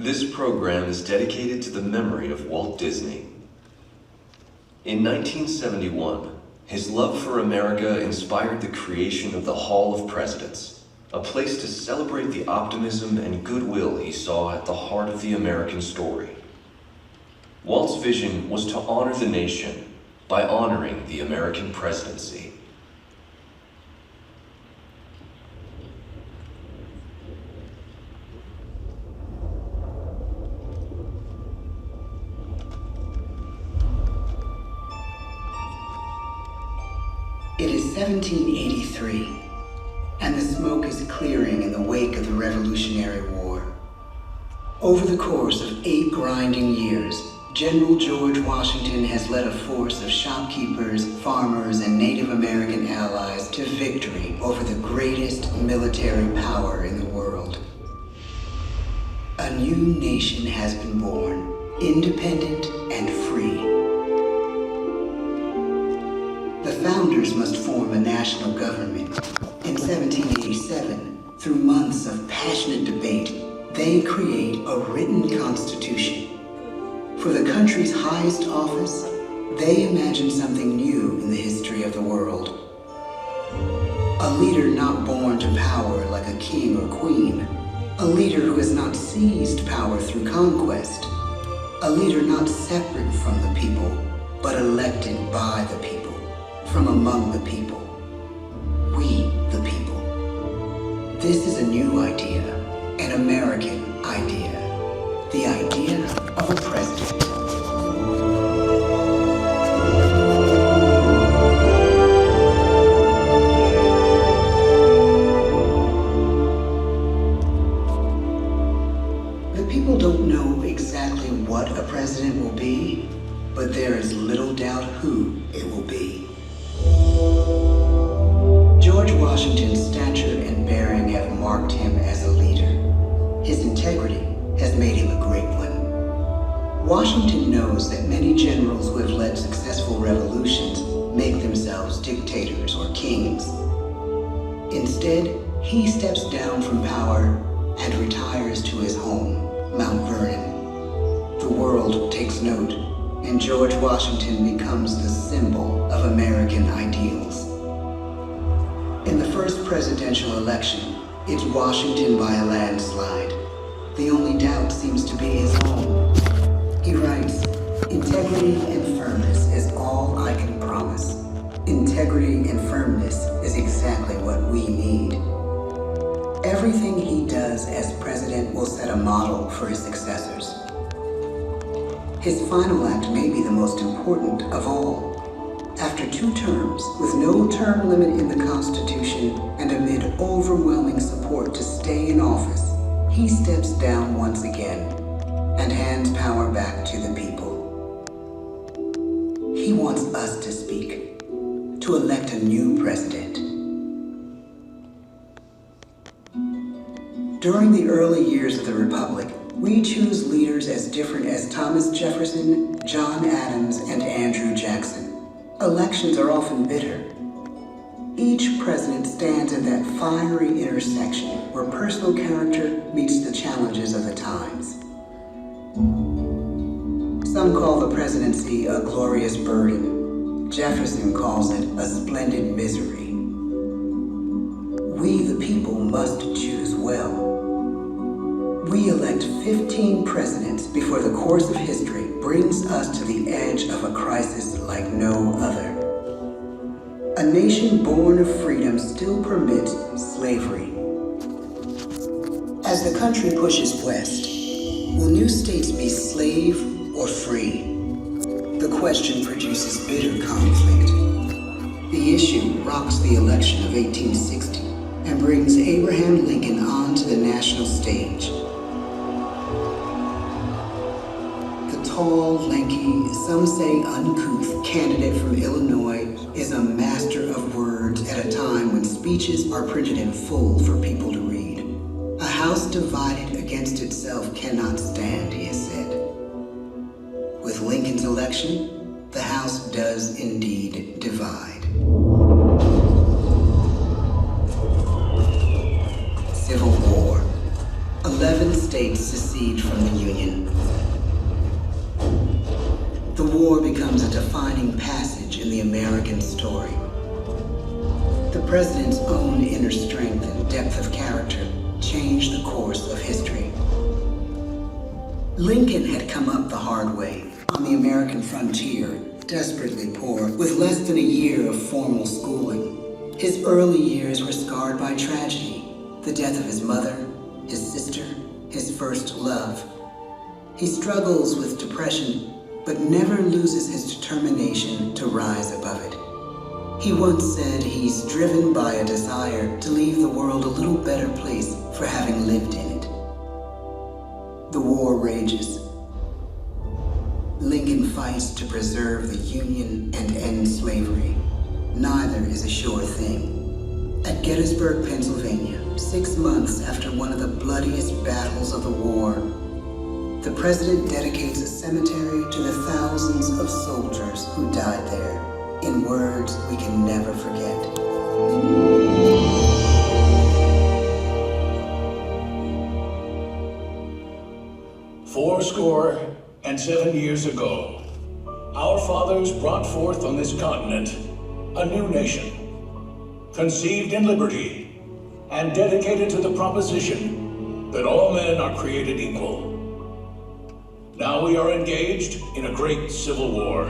This program is dedicated to the memory of Walt Disney. In 1971, his love for America inspired the creation of the Hall of Presidents, a place to celebrate the optimism and goodwill he saw at the heart of the American story. Walt's vision was to honor the nation by honoring the American presidency. It is 1783, and the smoke is clearing in the wake of the Revolutionary War. Over the course of 8 grinding years, General George Washington has led a force of shopkeepers, farmers, and Native American allies to victory over the greatest military power in the world. A new nation has been born, independent and free. The founders must form a national government. In 1787, through months of passionate debate, they create a written constitution. For the country's highest office, they imagine something new in the history of the world. A leader not born to power like a king or queen. A leader who has not seized power through conquest. A leader not separate from the people, but elected by the people. From among the people. We, the people. This is a new idea, an American idea. The idea of a president. The people don't know exactly what a president will be, but there is little doubt who it will be. George Washington's stature and bearing have marked him as a leader. His integrity has made him a great one. Washington knows that many generals who have led successful revolutions make themselves dictators or kings. Instead, he steps down from power and retires to his home, Mount Vernon. The world takes note, and George Washington becomes the symbol of American ideals. In the first presidential election, it's Washington by a landslide. The only doubt seems to be his home. He writes, "Integrity and firmness is all I can promise. Integrity and firmness is exactly what we need." Everything he does as president will set a model for his successors. His final act may be the most important of all. After 2 terms, with no term limit in the Constitution and amid overwhelming support to stay in office, he steps down once again and hands power back to the people. He wants us to speak, to elect a new president. During the early years of the Republic, we choose leaders as different as Thomas Jefferson, John Adams, and Andrew Jackson. Elections are often bitter. Each president stands at that fiery intersection where personal character meets the challenges of the times. Some call the presidency a glorious burden. Jefferson calls it a splendid misery. We, the people, must choose well. We elect 15 presidents before the course of history brings us to the edge of a crisis like no other. A nation born of freedom still permits slavery. As the country pushes west, will new states be slave or free? The question produces bitter conflict. The issue rocks the election of 1860 and brings Abraham Lincoln onto the national stage. Tall, lanky, some say uncouth candidate from Illinois is a master of words at a time when speeches are printed in full for people to read. A house divided against itself cannot stand, he has said. With Lincoln's election, the House does indeed divide. Civil War. 11 states secede from the war becomes a defining passage in the American story. The president's own inner strength and depth of character changed the course of history. Lincoln had come up the hard way on the American frontier, desperately poor, with less than a year of formal schooling. His early years were scarred by tragedy, the death of his mother, his sister, his first love. He struggles with depression, but never loses his determination to rise above it. He once said he's driven by a desire to leave the world a little better place for having lived in it. The war rages. Lincoln fights to preserve the Union and end slavery. Neither is a sure thing. At Gettysburg, Pennsylvania, 6 months after one of the bloodiest battles of the war, the president dedicates a cemetery to the thousands of soldiers who died there, in words we can never forget. "47 years ago, our fathers brought forth on this continent a new nation, conceived in liberty and dedicated to the proposition that all men are created equal. Now we are engaged in a great civil war,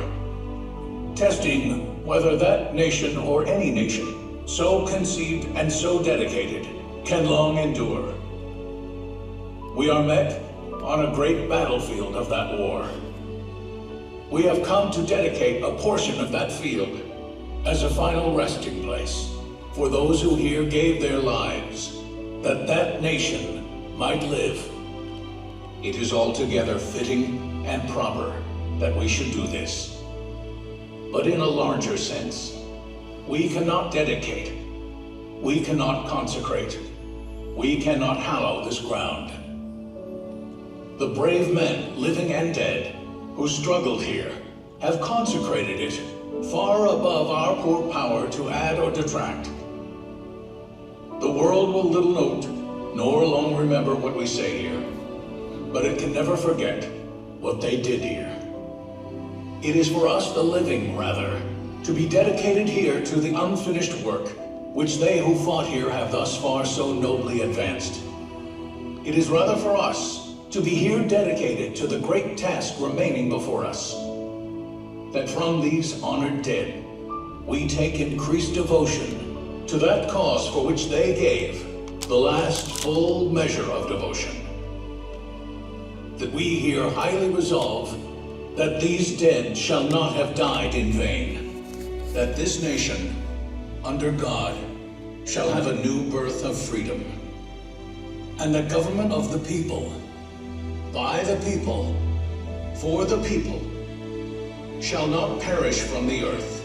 testing whether that nation or any nation, so conceived and so dedicated, can long endure. We are met on a great battlefield of that war. We have come to dedicate a portion of that field as a final resting place for those who here gave their lives, that that nation might live. It is altogether fitting and proper that we should do this. But in a larger sense, we cannot dedicate, we cannot consecrate, we cannot hallow this ground. The brave men, living and dead, who struggled here, have consecrated it far above our poor power to add or detract. The world will little note, nor long remember what we say here, but it can never forget what they did here. It is for us, the living, rather, to be dedicated here to the unfinished work which they who fought here have thus far so nobly advanced. It is rather for us to be here dedicated to the great task remaining before us, that from these honored dead we take increased devotion to that cause for which they gave the last full measure of devotion. That we here highly resolve that these dead shall not have died in vain, that this nation, under God, shall have a new birth of freedom, and the government of the people, by the people, for the people, shall not perish from the earth.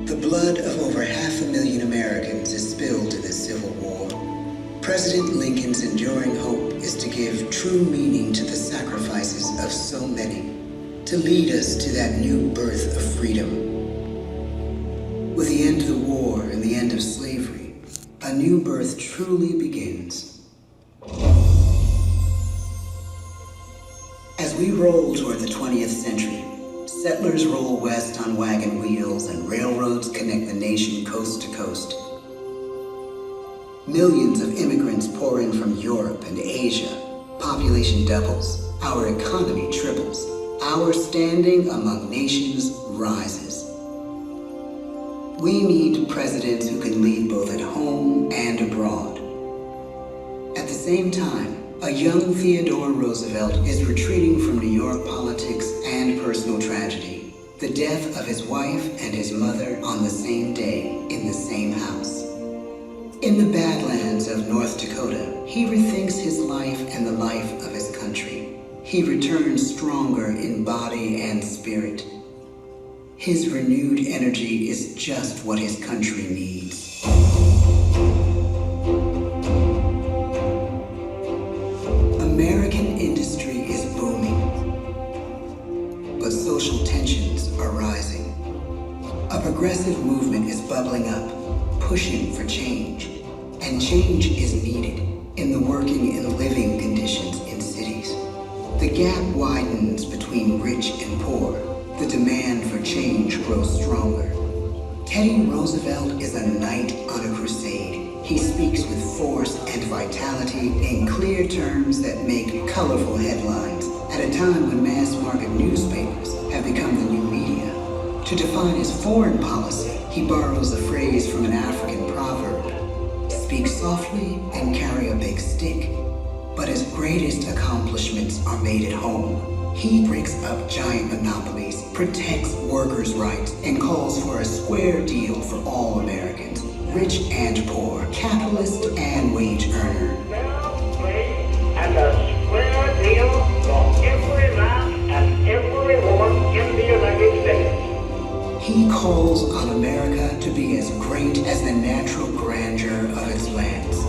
The blood of over 500,000 Americans is spilled in this Civil War. President Lincoln's enduring hope is to give true meaning to the sacrifices of so many, to lead us to that new birth of freedom. With the end of the war and the end of slavery, a new birth truly begins. As we roll toward the 20th century, settlers roll west on wagon wheels and railroads connect the nation coast to coast. Millions of immigrants pour in from Europe and Asia. Population doubles, our economy triples, our standing among nations rises. We need presidents who can lead both at home and abroad. At the same time, a young Theodore Roosevelt is retreating from New York politics and personal tragedy, the death of his wife and his mother on the same day in the same house. In the Badlands of North Dakota, he rethinks his life and the life of his country. He returns stronger in body and spirit. His renewed energy is just what his country needs. American industry is booming, but social tensions are rising. A progressive movement is bubbling up, pushing for change, and change is needed in the working and living conditions in cities. The gap widens between rich and poor. The demand for change grows stronger. Teddy Roosevelt is a knight on a crusade. He speaks with force and vitality in clear terms that make colorful headlines at a time when mass-market newspapers have become the new media. To define his foreign policy, he borrows a phrase from an African proverb: speak softly and carry a big stick. But his greatest accomplishments are made at home. He breaks up giant monopolies, protects workers' rights, and calls for a square deal for all Americans, rich and poor, capitalist and wage earner. And a square deal for every man and every woman in the United States. He calls on America to be as great as the natural grandeur of its lands.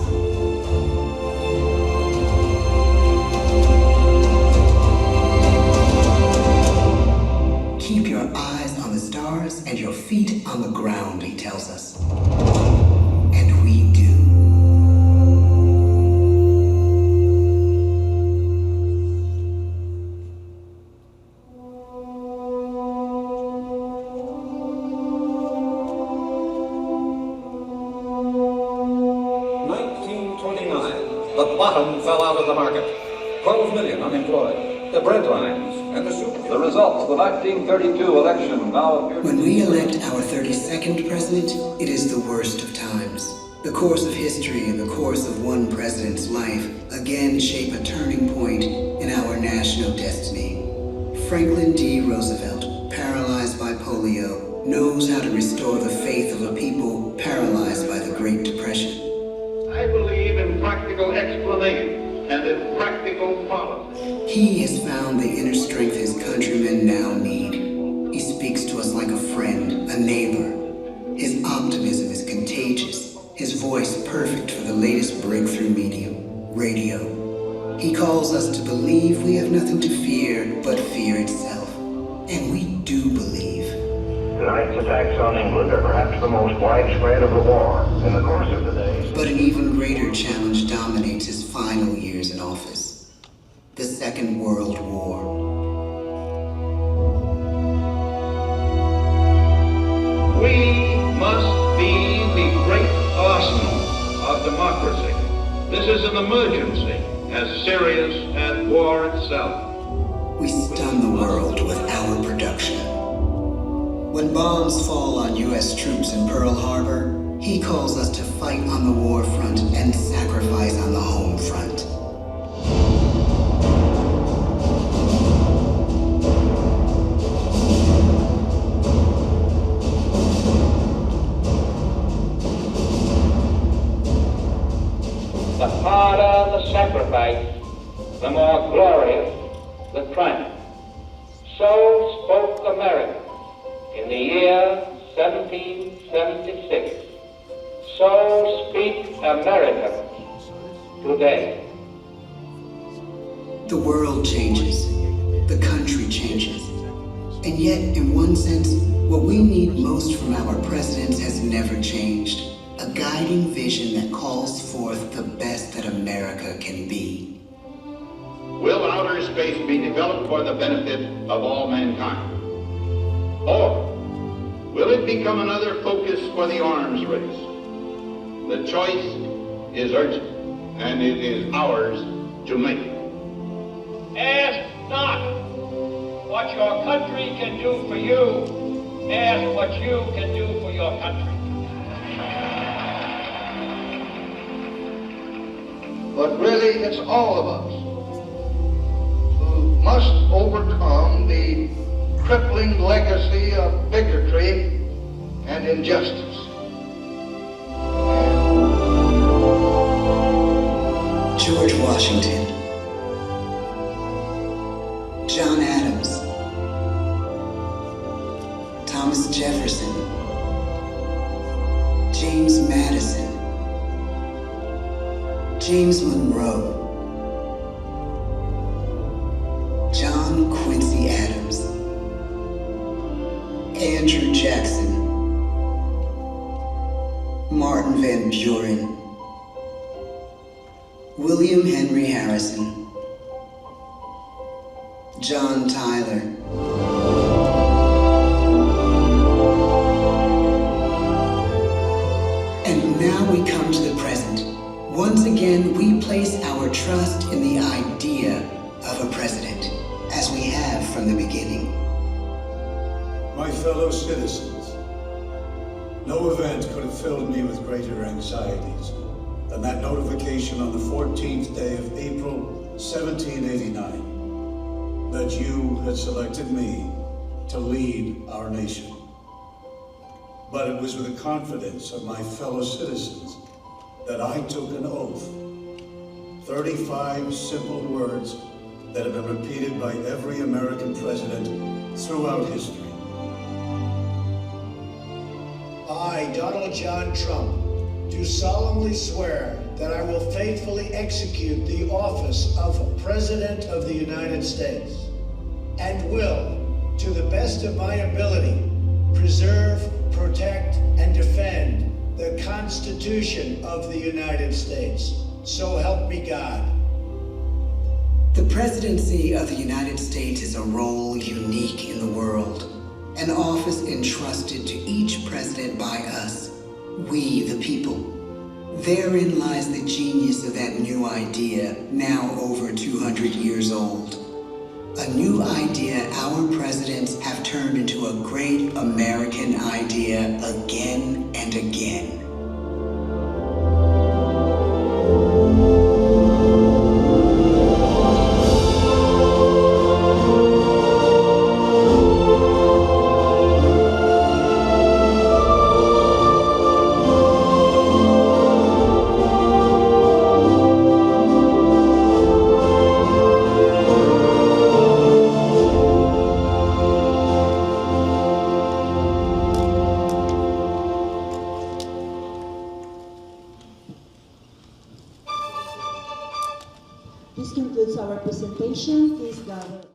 Keep your eyes on the stars and your feet on the ground, he tells us. And we do. The bottom fell out of the market. 12 million unemployed. The bread lines and the soup. The results of the 1932 election now appear. When we elect our 32nd president, it is the worst of times. The course of history and the course of one president's life again shape a turning point in our national destiny. Franklin D. Roosevelt, paralyzed by polio, knows how to restore the faith of a people paralyzed by the Great Depression. I believe in practical explanation and in practical policy. He has found the inner strength his countrymen now need. He speaks to us like a friend, a neighbor. His optimism is contagious, his voice perfect for the latest breakthrough medium, radio. He calls us to believe we have nothing to fear but fear itself. And we do believe. Tonight's attacks on England are perhaps the most widespread of the war. In the course of the day. But an even greater challenge dominates his final years in office: the Second World War. We must be the great arsenal of democracy. This is an emergency as serious as war itself. We stun the world with our production. When bombs fall on U.S. troops in Pearl Harbor, he calls us to fight on the war front and sacrifice on the home front. The harder the sacrifice, the more glorious the triumph. So spoke America in the year 1776. So speak Americans today. The world changes. The country changes. And yet, in one sense, what we need most from our presidents has never changed. A guiding vision that calls forth the best that America can be. Will outer space be developed for the benefit of all mankind? Or will it become another focus for the arms race? The choice is urgent, and it is ours to make. Ask not what your country can do for you. Ask what you can do for your country. But really, it's all of us who must overcome the crippling legacy of bigotry and injustice. George Washington, John Adams, Thomas Jefferson, James Madison, James Monroe, John Quincy Adams, Andrew Jackson, Martin Van Buren, William Henry Harrison, John Tyler. And now we come to the present. Once again, we place our trust in the idea of a president, as we have from the beginning. My fellow citizens, no event could have filled me with greater anxieties than that notification on the 14th day of April, 1789, that you had selected me to lead our nation. But it was with the confidence of my fellow citizens that I took an oath. 35 simple words that have been repeated by every American president throughout history. I, Donald John Trump, do solemnly swear that I will faithfully execute the office of President of the United States and will, to the best of my ability, preserve, protect, and defend the Constitution of the United States. So help me God. The presidency of the United States is a role unique in the world, an office entrusted to each president by us, we the people. Therein lies the genius of that new idea, now over 200 years old. A new idea our presidents have turned into a great American idea again and again. This concludes our presentation.